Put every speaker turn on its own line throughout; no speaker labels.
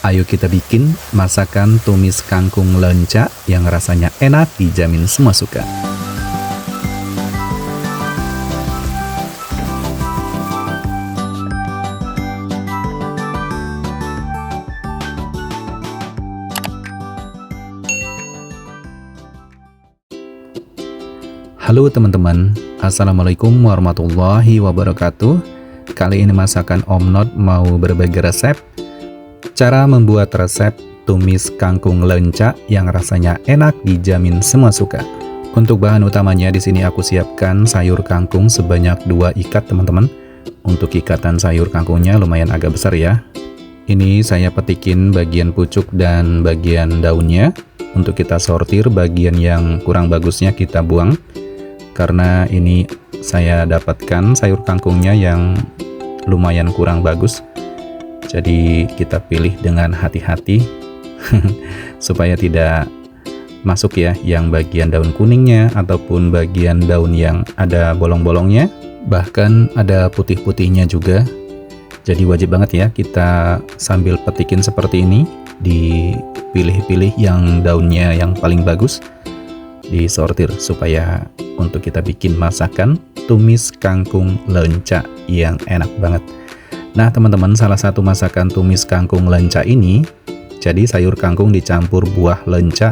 Ayo kita bikin masakan tumis kangkung lenca yang rasanya enak, dijamin semua suka. Halo teman-teman, Assalamualaikum warahmatullahi wabarakatuh. Kali ini masakan Om Not mau berbagi resep. Cara membuat resep tumis kangkung lenca yang rasanya enak, dijamin semua suka. Untuk bahan utamanya di sini aku siapkan sayur kangkung sebanyak 2 ikat teman-teman. Untuk ikatan sayur kangkungnya lumayan agak besar ya. Ini saya petikin bagian pucuk dan bagian daunnya. Untuk kita sortir, bagian yang kurang bagusnya kita buang. Karena ini saya dapatkan sayur kangkungnya yang lumayan kurang bagus. Jadi kita pilih dengan hati-hati supaya tidak masuk ya yang bagian daun kuningnya ataupun bagian daun yang ada bolong-bolongnya, bahkan ada putih-putihnya juga. Jadi wajib banget ya kita sambil petikin seperti ini, dipilih-pilih yang daunnya yang paling bagus, disortir supaya untuk kita bikin masakan tumis kangkung lenca yang enak banget. Nah teman-teman, salah satu masakan tumis kangkung lenca ini, jadi sayur kangkung dicampur buah lenca.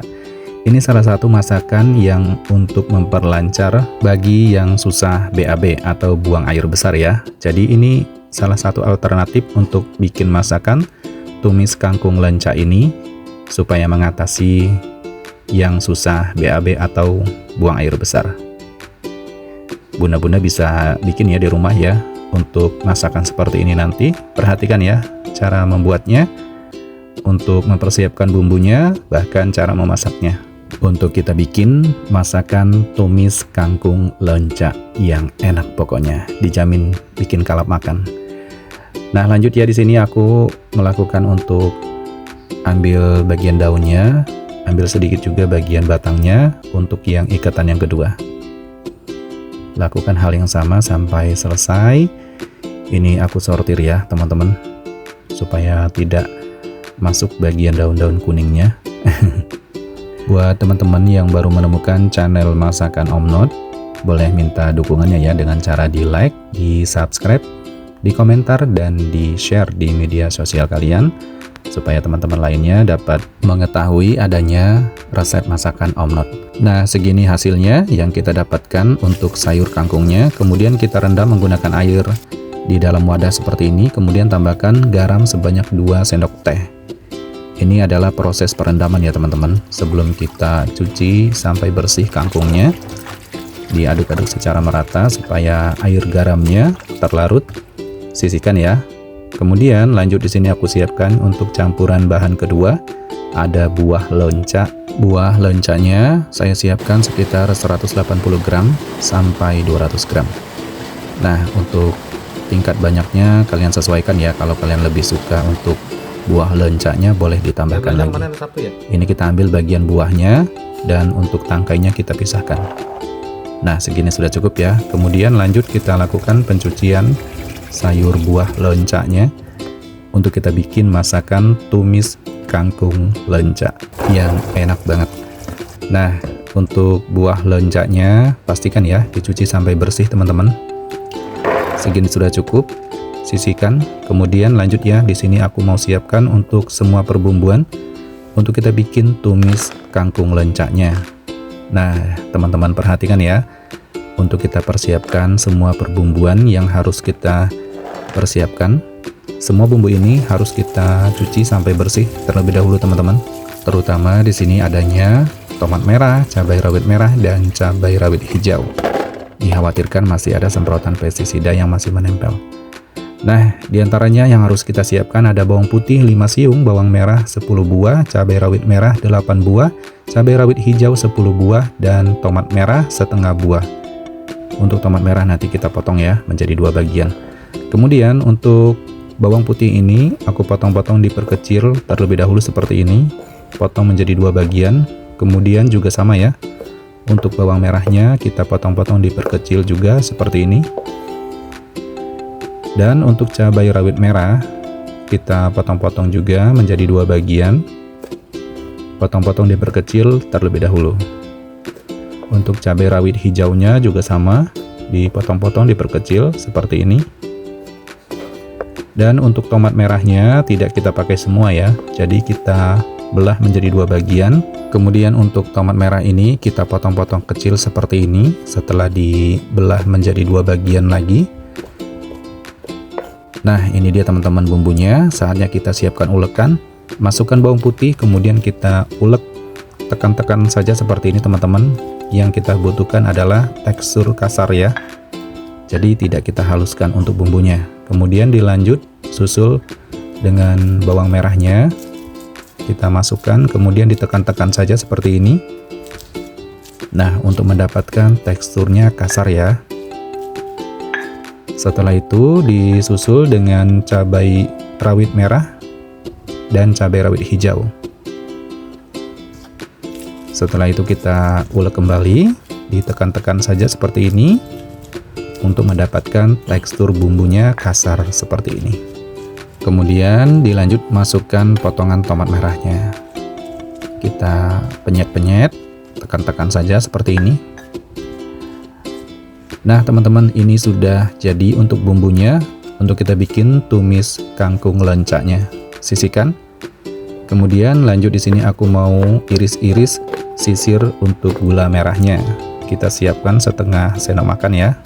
Ini salah satu masakan yang untuk memperlancar bagi yang susah BAB atau buang air besar ya. Jadi ini salah satu alternatif untuk bikin masakan tumis kangkung lenca ini supaya mengatasi yang susah BAB atau buang air besar. Bunda-bunda bisa bikin ya di rumah ya untuk masakan seperti ini nanti. Perhatikan ya cara membuatnya, untuk mempersiapkan bumbunya, bahkan cara memasaknya. Untuk kita bikin masakan tumis kangkung lenca yang enak pokoknya, dijamin bikin kalap makan. Nah lanjut ya, di sini aku melakukan untuk ambil bagian daunnya, ambil sedikit juga bagian batangnya untuk yang ikatan yang kedua. Lakukan hal yang sama sampai selesai. Ini aku sortir ya teman-teman, supaya tidak masuk bagian daun-daun kuningnya. Buat teman-teman yang baru menemukan channel masakan Om Not, boleh minta dukungannya ya dengan cara di like, di subscribe, di komentar, dan di share di media sosial kalian, supaya teman-teman lainnya dapat mengetahui adanya resep masakan Om Not. Nah segini hasilnya yang kita dapatkan untuk sayur kangkungnya. Kemudian kita rendam menggunakan air di dalam wadah seperti ini. Kemudian tambahkan garam sebanyak 2 sendok teh. Ini adalah proses perendaman ya teman-teman. Sebelum kita cuci sampai bersih kangkungnya, diaduk-aduk secara merata supaya air garamnya terlarut. Sisihkan ya. Kemudian lanjut di sini aku siapkan untuk campuran bahan kedua, ada buah lenca. Buah lencanya saya siapkan sekitar 180 gram sampai 200 gram. Nah untuk tingkat banyaknya kalian sesuaikan ya. Kalau kalian lebih suka untuk buah lencanya boleh ditambahkan lagi. Ini kita ambil bagian buahnya dan untuk tangkainya kita pisahkan. Nah segini sudah cukup ya. Kemudian lanjut kita lakukan pencucian sayur buah lencanya untuk kita bikin masakan tumis kangkung lenca yang enak banget. Nah untuk buah lencanya pastikan ya dicuci sampai bersih teman-teman. Segini sudah cukup, sisihkan. Kemudian lanjut ya, di sini aku mau siapkan untuk semua perbumbuan untuk kita bikin tumis kangkung lencanya. Nah teman-teman perhatikan ya, untuk kita persiapkan semua perbumbuan yang harus kita persiapkan. Semua bumbu ini harus kita cuci sampai bersih terlebih dahulu teman-teman. Terutama di sini adanya tomat merah, cabai rawit merah, dan cabai rawit hijau. Dikhawatirkan masih ada semprotan pestisida yang masih menempel. Nah, diantaranya yang harus kita siapkan ada bawang putih 5 siung, bawang merah 10 buah, cabai rawit merah 8 buah, cabai rawit hijau 10 buah, dan tomat merah setengah buah. Untuk tomat merah nanti kita potong ya menjadi 2 bagian. Kemudian untuk bawang putih ini aku potong-potong diperkecil terlebih dahulu seperti ini, potong menjadi 2 bagian. Kemudian juga sama ya, untuk bawang merahnya kita potong-potong diperkecil juga seperti ini. Dan untuk cabai rawit merah kita potong-potong juga menjadi 2 bagian. Potong-potong diperkecil terlebih dahulu. Untuk cabai rawit hijaunya juga sama, dipotong-potong diperkecil seperti ini. Dan untuk tomat merahnya tidak kita pakai semua ya, jadi kita belah menjadi 2 bagian. Kemudian untuk tomat merah ini kita potong-potong kecil seperti ini. Setelah dibelah menjadi 2 bagian lagi. Nah, ini dia teman-teman bumbunya. Saatnya kita siapkan ulekan. Masukkan bawang putih, kemudian kita ulek. Tekan-tekan saja seperti ini teman-teman. Yang kita butuhkan adalah tekstur kasar ya. Jadi tidak kita haluskan untuk bumbunya. Kemudian dilanjut susul dengan bawang merahnya. Kita masukkan, kemudian ditekan-tekan saja seperti ini. Nah, untuk mendapatkan teksturnya kasar ya. Setelah itu disusul dengan cabai rawit merah dan cabai rawit hijau. Setelah itu kita ulek kembali, ditekan-tekan saja seperti ini untuk mendapatkan tekstur bumbunya kasar seperti ini. Kemudian dilanjut masukkan potongan tomat merahnya. Kita penyet-penyet, tekan-tekan saja seperti ini. Nah teman-teman, ini sudah jadi untuk bumbunya. Untuk kita bikin tumis kangkung lencaknya. Sisihkan. Kemudian lanjut di sini aku mau iris-iris sisir untuk gula merahnya. Kita siapkan setengah sendok makan ya.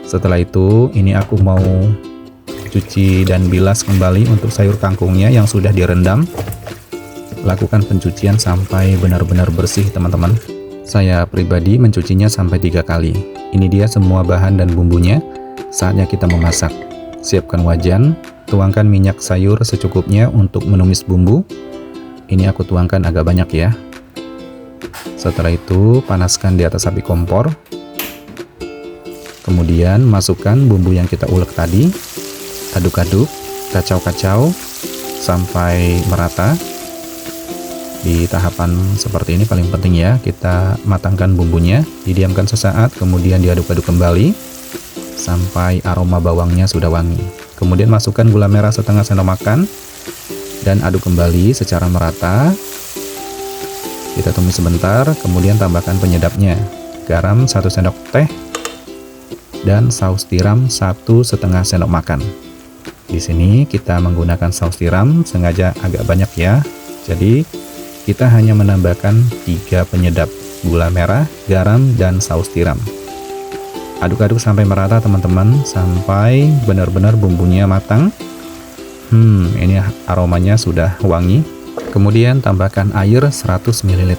Setelah itu ini aku mau cuci dan bilas kembali untuk sayur kangkungnya yang sudah direndam. Lakukan pencucian sampai benar-benar bersih teman-teman. Saya pribadi mencucinya sampai 3 kali. Ini dia semua bahan dan bumbunya. Saatnya kita memasak. Siapkan wajan, tuangkan minyak sayur secukupnya untuk menumis bumbu. Ini aku tuangkan agak banyak ya. Setelah itu panaskan di atas api kompor. Kemudian masukkan bumbu yang kita ulek tadi. Aduk-aduk, kacau-kacau sampai merata. Di tahapan seperti ini paling penting ya, kita matangkan bumbunya, didiamkan sesaat, kemudian diaduk-aduk kembali sampai aroma bawangnya sudah wangi. Kemudian masukkan gula merah setengah sendok makan dan aduk kembali secara merata. Kita tumis sebentar, kemudian tambahkan penyedapnya. Garam 1 sendok teh dan saus tiram 1,5 sendok makan. Di sini kita menggunakan saus tiram sengaja agak banyak ya. Jadi kita hanya menambahkan 3 penyedap, gula merah, garam, dan saus tiram. Aduk-aduk sampai merata teman-teman, sampai benar-benar bumbunya matang. Ini aromanya sudah wangi. Kemudian tambahkan air 100 ml.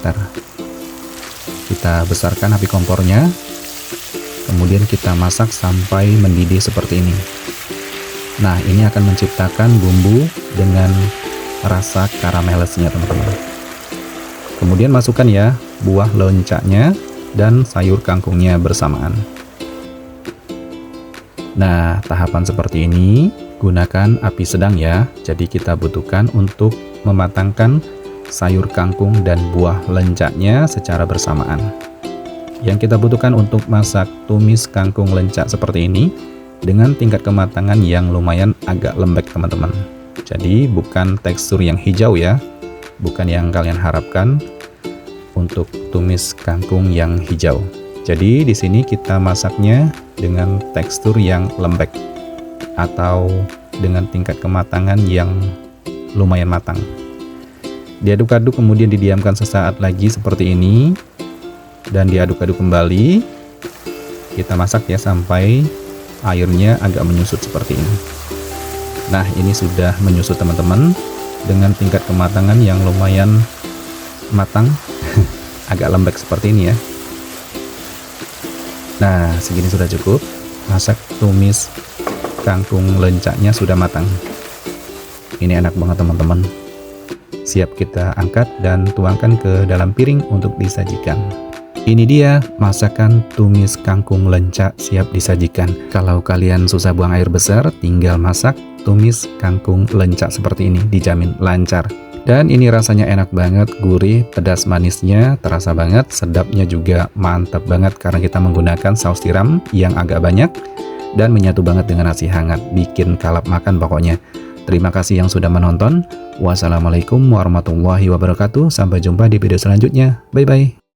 Kita besarkan api kompornya. Kemudian kita masak sampai mendidih seperti ini. Nah, ini akan menciptakan bumbu dengan rasa karamelisnya teman-teman. Kemudian masukkan ya buah lencaknya dan sayur kangkungnya bersamaan. Nah, tahapan seperti ini gunakan api sedang ya. Jadi kita butuhkan untuk mematangkan sayur kangkung dan buah lencaknya secara bersamaan. Yang kita butuhkan untuk masak tumis kangkung lencak seperti ini dengan tingkat kematangan yang lumayan agak lembek teman-teman. Jadi bukan tekstur yang hijau ya. Bukan yang kalian harapkan untuk tumis kangkung yang hijau. Jadi di sini kita masaknya dengan tekstur yang lembek atau dengan tingkat kematangan yang lumayan matang. Diaduk-aduk kemudian didiamkan sesaat lagi seperti ini dan diaduk-aduk kembali. Kita masak ya sampai airnya agak menyusut seperti ini. Nah, ini sudah menyusut teman-teman dengan tingkat kematangan yang lumayan matang. Agak lembek seperti ini ya. Nah, segini sudah cukup. Masak tumis kangkung lencaknya sudah matang. Ini enak banget teman-teman. Siap kita angkat dan tuangkan ke dalam piring untuk disajikan. Ini dia masakan tumis kangkung lencak siap disajikan. Kalau kalian susah buang air besar, tinggal masak tumis kangkung lencak seperti ini, dijamin lancar. Dan ini rasanya enak banget, gurih, pedas manisnya terasa banget, sedapnya juga mantap banget karena kita menggunakan saus tiram yang agak banyak dan menyatu banget dengan nasi hangat, bikin kalap makan pokoknya. Terima kasih yang sudah menonton. Wassalamualaikum warahmatullahi wabarakatuh. Sampai jumpa di video selanjutnya. Bye-bye.